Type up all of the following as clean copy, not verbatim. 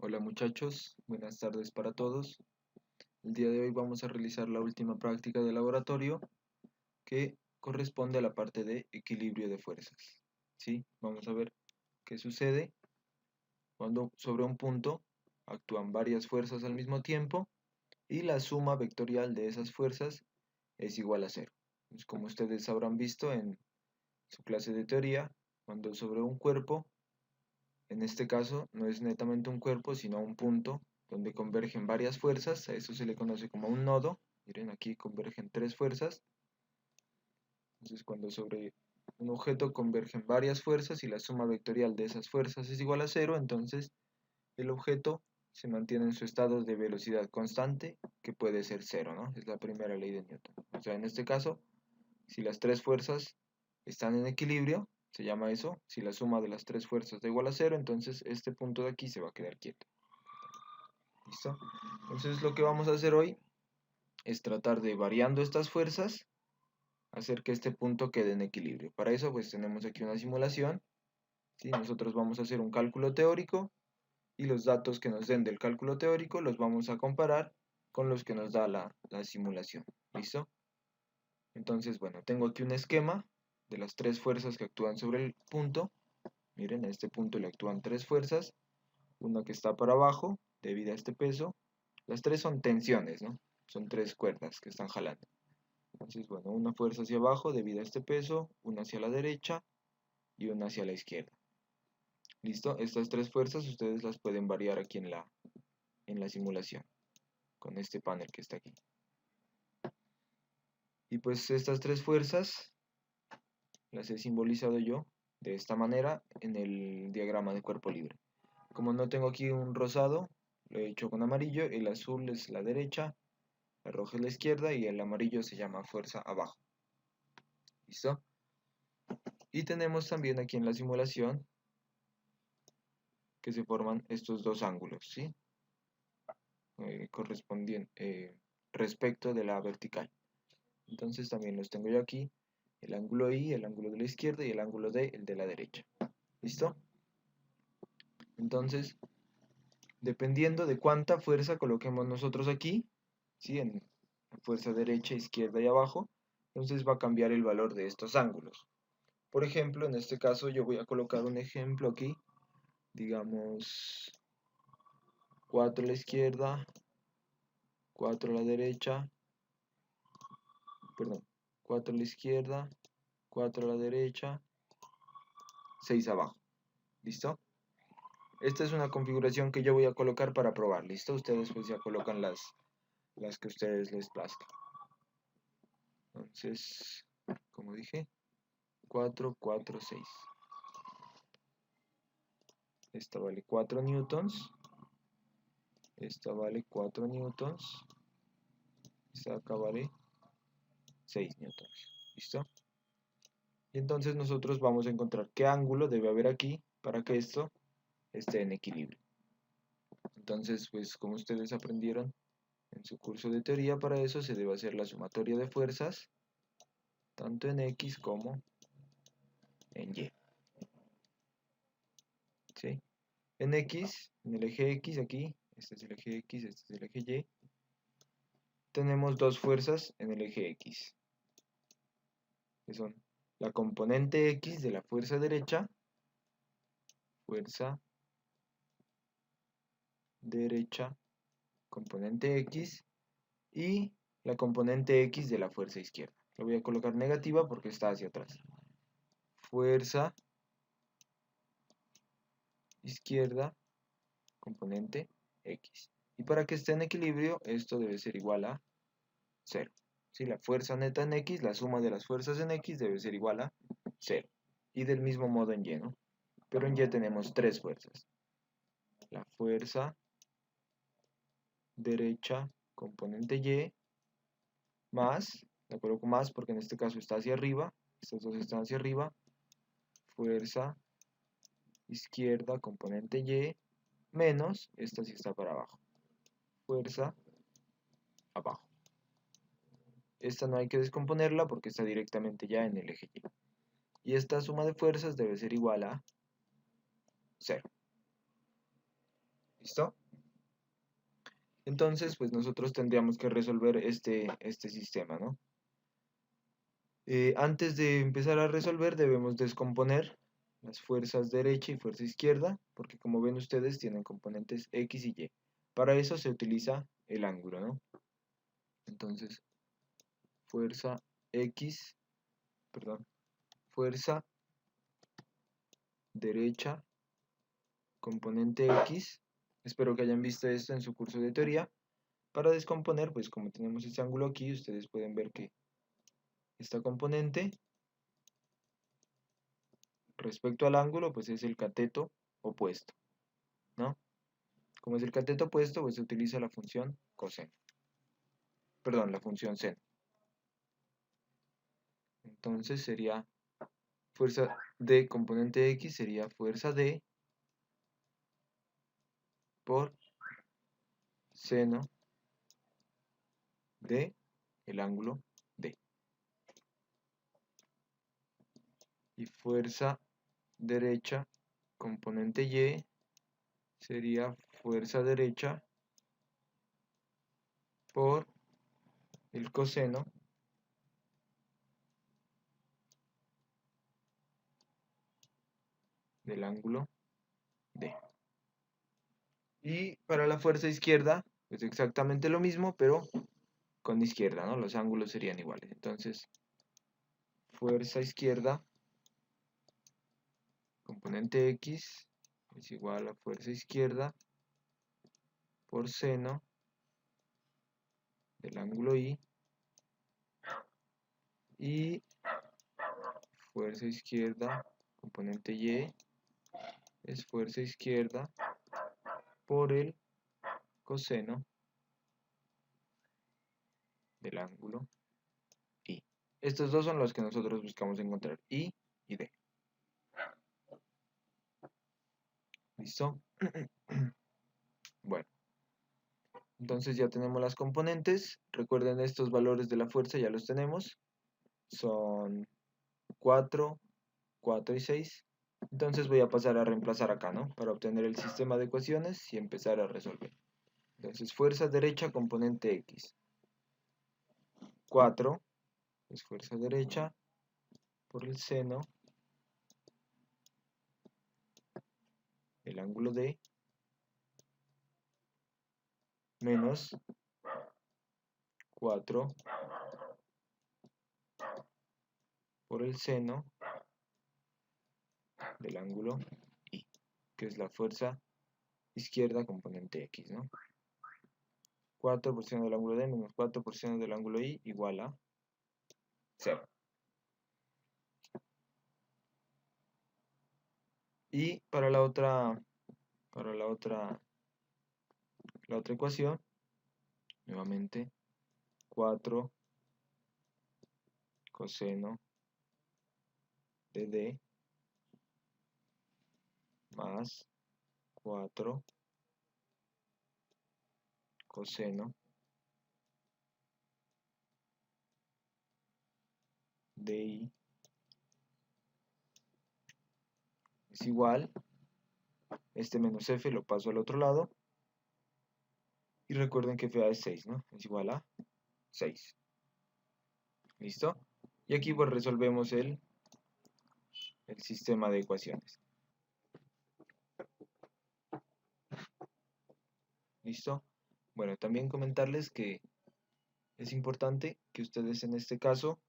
Hola muchachos, buenas tardes para todos. El día de hoy vamos a realizar la última práctica de laboratorio que corresponde a la parte de equilibrio de fuerzas. ¿Sí? Vamos a ver qué sucede cuando sobre un punto actúan varias fuerzas al mismo tiempo y la suma vectorial de esas fuerzas es igual a cero. Pues como ustedes habrán visto en su clase de teoría, cuando sobre un cuerpo, en este caso no es netamente un cuerpo, sino un punto donde convergen varias fuerzas, a eso se le conoce como un nodo. Miren, aquí convergen tres fuerzas. Entonces, cuando sobre un objeto convergen varias fuerzas y la suma vectorial de esas fuerzas es igual a cero, entonces el objeto se mantiene en su estado de velocidad constante, que puede ser cero, ¿no? Es la primera ley de Newton. O sea, en este caso, si las tres fuerzas están en equilibrio, se llama eso. Si la suma de las tres fuerzas da igual a cero, entonces este punto de aquí se va a quedar quieto. ¿Listo? Entonces lo que vamos a hacer hoy es tratar de, variando estas fuerzas, hacer que este punto quede en equilibrio. Para eso pues tenemos aquí una simulación, ¿sí? Nosotros vamos a hacer un cálculo teórico y los datos que nos den del cálculo teórico los vamos a comparar con los que nos da la simulación. ¿Listo? Entonces, bueno, tengo aquí un esquema de las tres fuerzas que actúan sobre el punto. Miren, a este punto le actúan tres fuerzas, una que está para abajo debido a este peso. Las tres son tensiones, ¿no? Son tres cuerdas que están jalando. Entonces, bueno, una fuerza hacia abajo debido a este peso, una hacia la derecha y una hacia la izquierda. ¿Listo? Estas tres fuerzas ustedes las pueden variar aquí en la simulación, con este panel que está aquí. Y pues estas tres fuerzas las he simbolizado yo de esta manera en el diagrama de cuerpo libre. Como no tengo aquí un rosado, lo he hecho con amarillo, el azul es la derecha, el rojo es la izquierda y el amarillo se llama fuerza abajo. ¿Listo? Y tenemos también aquí en la simulación que se forman estos dos ángulos, ¿sí? Respecto de la vertical. Entonces también los tengo yo aquí, el ángulo I, el ángulo de la izquierda y el ángulo D, el de la derecha. ¿Listo? Entonces, dependiendo de cuánta fuerza coloquemos nosotros aquí, ¿sí? En fuerza derecha, izquierda y abajo, entonces va a cambiar el valor de estos ángulos. Por ejemplo, en este caso yo voy a colocar un ejemplo aquí, digamos 4 a la izquierda, 4 a la derecha, perdón, 4 a la izquierda, 4 a la derecha, 6 abajo. ¿Listo? Esta es una configuración que yo voy a colocar para probar. ¿Listo? Ustedes pues ya colocan las que ustedes les plazca. Entonces, como dije, 4, 4, 6. Esta vale 4 newtons. Esta vale 4 newtons. Esta acá vale 6 newtons. ¿Listo? Y entonces nosotros vamos a encontrar qué ángulo debe haber aquí para que esto esté en equilibrio. Entonces, pues como ustedes aprendieron en su curso de teoría, para eso se debe hacer la sumatoria de fuerzas, tanto en X como en Y. ¿Sí? En X, en el eje X aquí, este es el eje X, este es el eje Y, tenemos dos fuerzas en el eje X, que son la componente X de la fuerza derecha, componente X, y la componente X de la fuerza izquierda. Lo voy a colocar negativa porque está hacia atrás. Fuerza izquierda, componente X. Y para que esté en equilibrio, esto debe ser igual a 0. Si la fuerza neta en X, la suma de las fuerzas en X debe ser igual a 0. Y del mismo modo en Y, ¿no? Pero en Y tenemos tres fuerzas. La fuerza derecha, componente Y, más, la coloco más porque en este caso está hacia arriba, estas dos están hacia arriba, fuerza izquierda, componente Y, menos, esta sí está para abajo, fuerza abajo. Esta no hay que descomponerla porque está directamente ya en el eje Y. Y esta suma de fuerzas debe ser igual a 0. ¿Listo? Entonces, pues nosotros tendríamos que resolver este sistema, ¿no? Antes de empezar a resolver, debemos descomponer las fuerzas derecha y fuerza izquierda, porque como ven ustedes, tienen componentes X y Y. Para eso se utiliza el ángulo, ¿no? Entonces, fuerza X, perdón, fuerza derecha, componente X. Espero que hayan visto esto en su curso de teoría. Para descomponer, pues como tenemos este ángulo aquí, ustedes pueden ver que esta componente respecto al ángulo, pues es el cateto opuesto, ¿no? Como es el cateto opuesto, pues se utiliza la función coseno. Perdón, la función seno. Entonces sería fuerza de componente X, sería fuerza D por seno de el ángulo D. Y fuerza derecha, componente Y, sería fuerza derecha por el coseno del ángulo D. Y para la fuerza izquierda, pues exactamente lo mismo, pero con izquierda, ¿no? Los ángulos serían iguales. Entonces, fuerza izquierda, componente X, es igual a fuerza izquierda por seno del ángulo Y. Y fuerza izquierda, componente Y, es fuerza izquierda por el coseno del ángulo Y. Estos dos son los que nosotros buscamos encontrar, Y y D. ¿Listo? Bueno, entonces ya tenemos las componentes. Recuerden, estos valores de la fuerza ya los tenemos. Son 4, 4 y 6. Entonces voy a pasar a reemplazar acá, ¿no? Para obtener el sistema de ecuaciones y empezar a resolver. Entonces, fuerza derecha, componente X. 4 es fuerza derecha por el seno del ángulo D menos 4 por el seno del ángulo Y, que es la fuerza izquierda componente X, ¿no? 4 por seno del ángulo D menos 4 por seno del ángulo Y igual a 0. Y para la otra ecuación, nuevamente 4 coseno de D más 4 coseno de I es igual, este menos F lo paso al otro lado, y recuerden que FA es 6, ¿no? Es igual a 6. ¿Listo? Y aquí pues resolvemos el sistema de ecuaciones. ¿Listo? Bueno, también comentarles que es importante que ustedes en este caso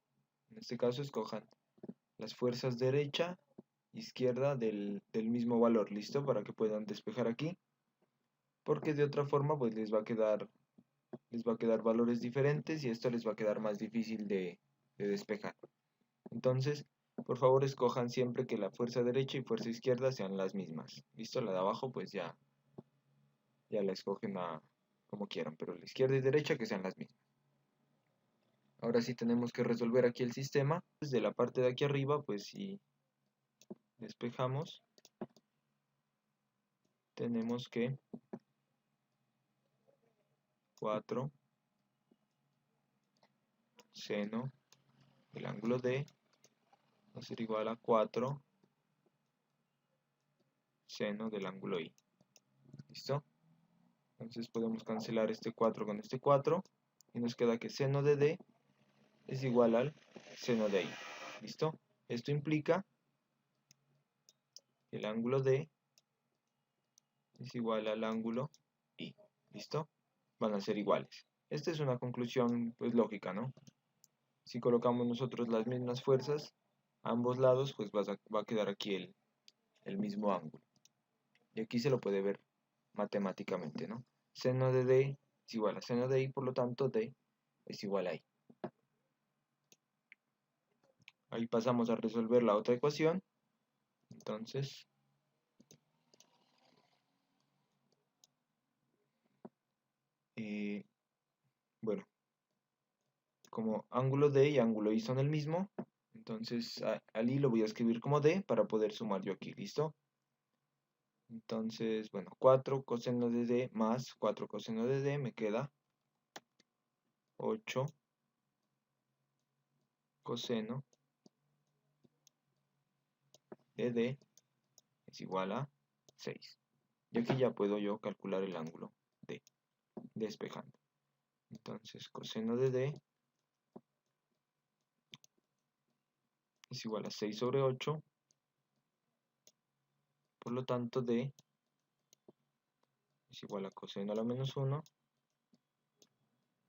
escojan las fuerzas derecha, izquierda del mismo valor, ¿listo? Para que puedan despejar aquí, porque de otra forma pues les va a quedar valores diferentes y esto les va a quedar más difícil de despejar. Entonces, por favor escojan siempre que la fuerza derecha y fuerza izquierda sean las mismas. ¿Listo? La de abajo pues ya la escogen como quieran, pero la izquierda y derecha que sean las mismas. Ahora sí tenemos que resolver aquí el sistema. Desde la parte de aquí arriba, pues si despejamos, tenemos que 4 seno del ángulo D va a ser igual a 4 seno del ángulo Y. ¿Listo? Entonces podemos cancelar este 4 con este 4 y nos queda que seno de D es igual al seno de I. ¿Listo? Esto implica que el ángulo D es igual al ángulo I. ¿Listo? Van a ser iguales. Esta es una conclusión pues lógica, ¿no? Si colocamos nosotros las mismas fuerzas a ambos lados, pues va a quedar aquí el mismo ángulo. Y aquí se lo puede ver matemáticamente, ¿no? Seno de D es igual a seno de I, por lo tanto D es igual a I. Ahí pasamos a resolver la otra ecuación. Entonces, bueno, como ángulo D y ángulo I son el mismo, entonces al I lo voy a escribir como D para poder sumar yo aquí, ¿listo? Entonces, bueno, 4 coseno de D más 4 coseno de D me queda 8 coseno de D es igual a 6. Y aquí ya puedo yo calcular el ángulo D, despejando. Entonces, coseno de D es igual a 6 sobre 8. Por lo tanto, D es igual a coseno a la menos 1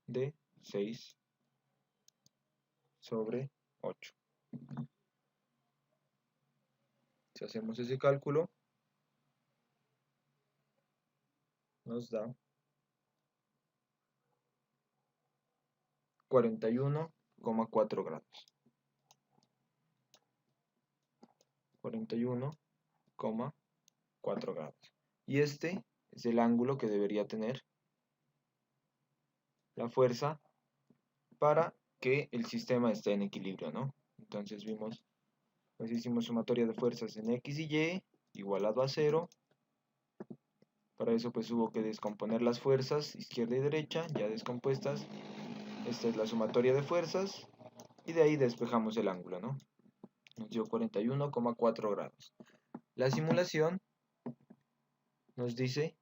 de 6 sobre 8. Si hacemos ese cálculo, nos da 41,4 grados. 41,4 grados. Y este es el ángulo que debería tener la fuerza para que el sistema esté en equilibrio, ¿no? Entonces vimos, pues hicimos sumatoria de fuerzas en X y Y igualado a 0. Para eso pues hubo que descomponer las fuerzas izquierda y derecha, ya descompuestas. Esta es la sumatoria de fuerzas y de ahí despejamos el ángulo, ¿no? Nos dio 41,4 grados. La simulación nos dice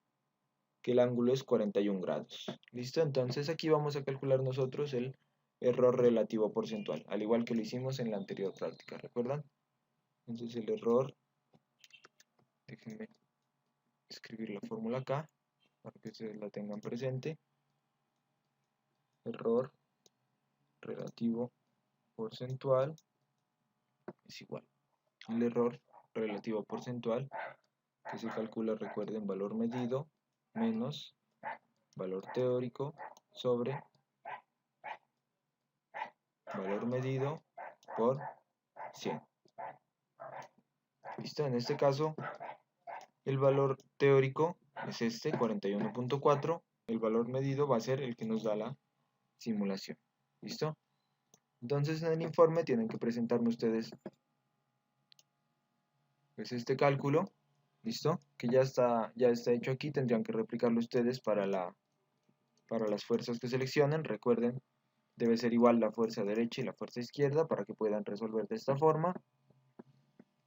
que el ángulo es 41 grados. ¿Listo? Entonces aquí vamos a calcular nosotros el error relativo porcentual, al igual que lo hicimos en la anterior práctica, ¿recuerdan? Entonces el error, déjenme escribir la fórmula acá, para que ustedes la tengan presente. Error relativo porcentual es igual. El error relativo porcentual que se calcula, recuerden, valor medido menos valor teórico sobre valor medido por 100. ¿Listo? En este caso, el valor teórico es este, 41,4. El valor medido va a ser el que nos da la simulación. ¿Listo? Entonces, en el informe tienen que presentarme ustedes pues, este cálculo. ¿Listo? Que ya está hecho aquí. Tendrían que replicarlo ustedes para las fuerzas que seleccionen. Recuerden, debe ser igual la fuerza derecha y la fuerza izquierda para que puedan resolver de esta forma.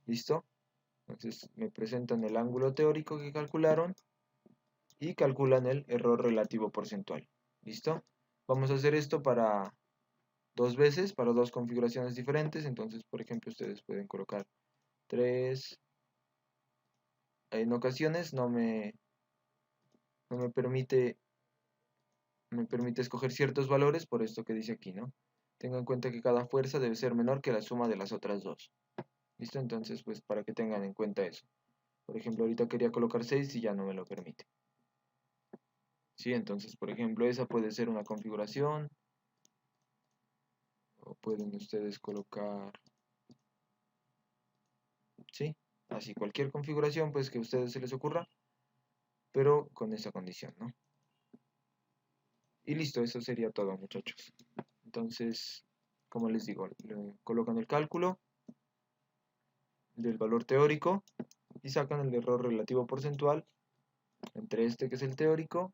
¿Listo? Entonces me presentan el ángulo teórico que calcularon y calculan el error relativo porcentual. ¿Listo? Vamos a hacer esto para dos veces, para dos configuraciones diferentes. Entonces, por ejemplo, ustedes pueden colocar 3. En ocasiones no me permite escoger ciertos valores por esto que dice aquí, ¿no? Tengan en cuenta que cada fuerza debe ser menor que la suma de las otras dos. ¿Listo? Entonces, pues para que tengan en cuenta eso. Por ejemplo, ahorita quería colocar 6 y ya no me lo permite. ¿Sí? Entonces, por ejemplo, esa puede ser una configuración. O pueden ustedes colocar, ¿sí? Así, cualquier configuración, pues que a ustedes se les ocurra, pero con esa condición, ¿no? Y listo, eso sería todo, muchachos. Entonces, como les digo, le colocan el cálculo del valor teórico y sacan el error relativo porcentual entre este que es el teórico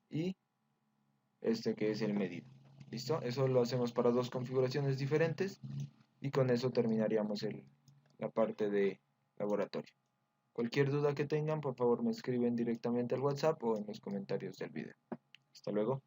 y este que es el medido. ¿Listo? Eso lo hacemos para dos configuraciones diferentes y con eso terminaríamos la parte de laboratorio. Cualquier duda que tengan, por favor me escriben directamente al WhatsApp o en los comentarios del video. Hasta luego.